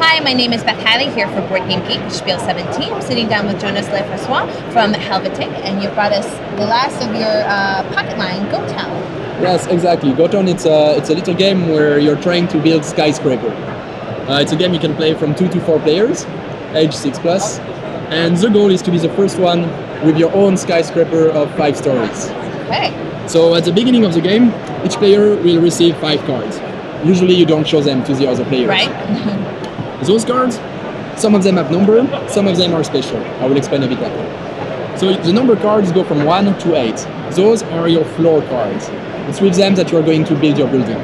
Hi, my name is Beth Hadley here for Board Game Geek, Spiel 17. I'm sitting down with Jonas Lefrancois from Helvetic, and you brought us the last of your pocket line, GoTown. Yes, exactly. GoTown, it's a little game where you're trying to build skyscraper. It's a game you can play from 2 to 4 players, age 6+, and the goal is to be the first one with your own skyscraper of 5 stories. Okay. So at the beginning of the game, each player will receive 5 cards. Usually you don't show them to the other players. Right. Those cards, some of them have number, some of them are special. I will explain a bit later. So the number cards go from 1 to 8. Those are your floor cards. It's with them that you are going to build your building.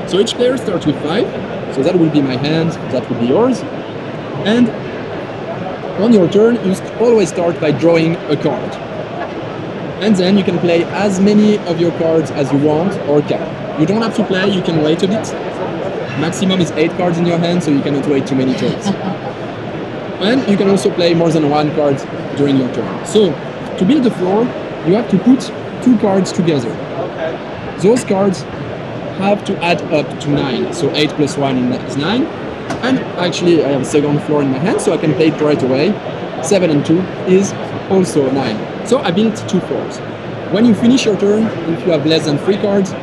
So each player starts with 5. So that will be my hand, that will be yours. And on your turn, you always start by drawing a card. And then you can play as many of your cards as you want or can. You don't have to play, you can wait a bit. Maximum is 8 cards in your hand, so you cannot wait too many turns. And you can also play more than 1 card during your turn. So, to build the floor, you have to put 2 cards together. Those cards have to add up to 9. So 8 plus 1 is 9. And actually, I have a second floor in my hand, so I can play it right away. 7 and 2 is also 9. So I built 2 floors. When you finish your turn, if you have less than 3 cards,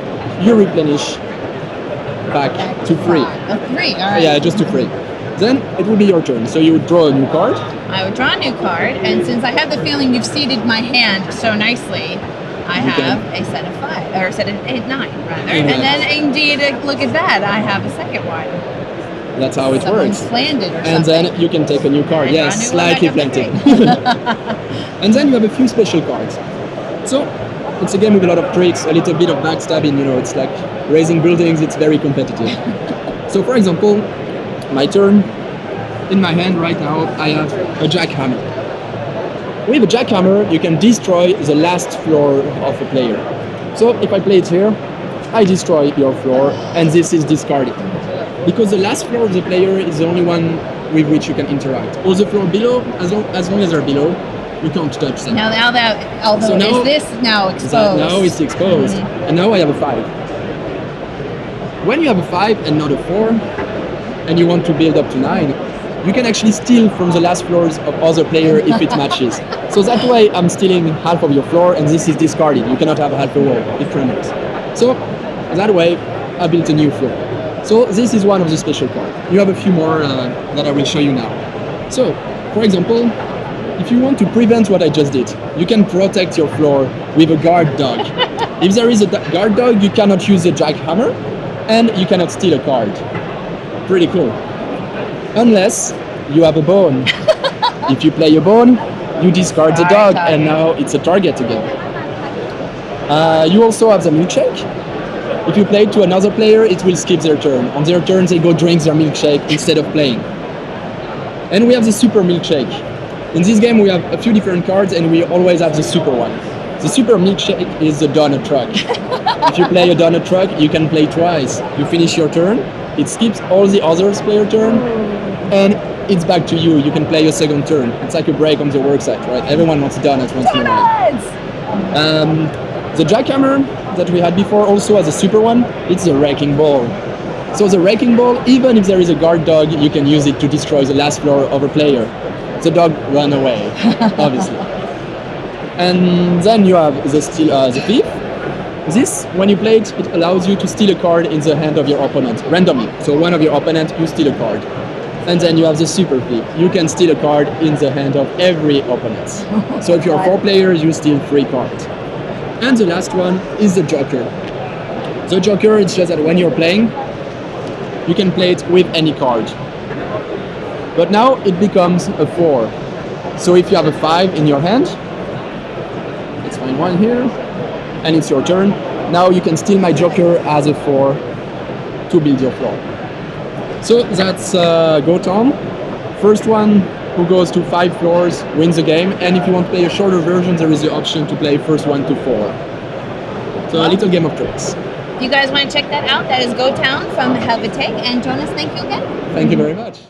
you replenish back to 3. 3, all right. Yeah, just to 3. Then it will be your turn. So you would draw a new card. I would draw a new card, and since I have the feeling you've seated my hand so nicely, I have a set of 5, or a set of 9, rather. And then, indeed, look at that, I have a second one. That's how it works. Planned it or and something. Then you can take a new card. Yes, slightly planted. And then you have a few special cards. So it's a game with a lot of tricks, a little bit of backstabbing, you know, it's like raising buildings, it's very competitive. So for example, my turn, in my hand right now, I have a jackhammer. With a jackhammer, you can destroy the last floor of a player. So if I play it here, I destroy your floor, and this is discarded. Because the last floor of the player is the only one with which you can interact. All the floor below, as long as they're below, you can't touch them. Now that, although so now, is this now exposed? Now it's exposed. And now I have a 5. When you have a 5 and not a 4, and you want to build up to 9, you can actually steal from the last floors of other player if it matches. So that way I'm stealing half of your floor, and this is discarded. You cannot have half a wall, it crumbles. So that way I built a new floor. So this is one of the special cards. You have a few more that I will show you now. So, for example, if you want to prevent what I just did, you can protect your floor with a guard dog. If there is a guard dog, you cannot use a jackhammer, and you cannot steal a card. Pretty cool. Unless you have a bone. If you play a bone, you discard the dog, and now it's a target again. You also have the milkshake. If you play it to another player, it will skip their turn. On their turn, they go drink their milkshake instead of playing. And we have the super milkshake. In this game, we have a few different cards, and we always have the super one. The super milkshake is the donut truck. If you play a donut truck, you can play twice. You finish your turn, it skips all the others' player turn, and it's back to you. You can play your second turn. It's like a break on the work site, right? Everyone wants donuts once in a while. The jackhammer that we had before also has a super one. It's the wrecking ball. So the wrecking ball, even if there is a guard dog, you can use it to destroy the last floor of a player. The dog ran away, obviously. And then you have the thief. This, when you play it, it allows you to steal a card in the hand of your opponent, randomly. So one of your opponent, you steal a card. And then you have the super thief. You can steal a card in the hand of every opponent. So if you're 4 players, you steal 3 cards. And the last one is the joker. The joker, it's just that when you're playing, you can play it with any card. But now it becomes a 4. So if you have a 5 in your hand, let's find one here, and it's your turn. Now you can steal my joker as a 4 to build your floor. So that's GoTown. First one who goes to 5 floors wins the game, and if you want to play a shorter version, there is the option to play first 1 to 4. So a little game of tricks. If you guys want to check that out, that is GoTown from Helvetic. And Jonas, thank you again. Thank you very much.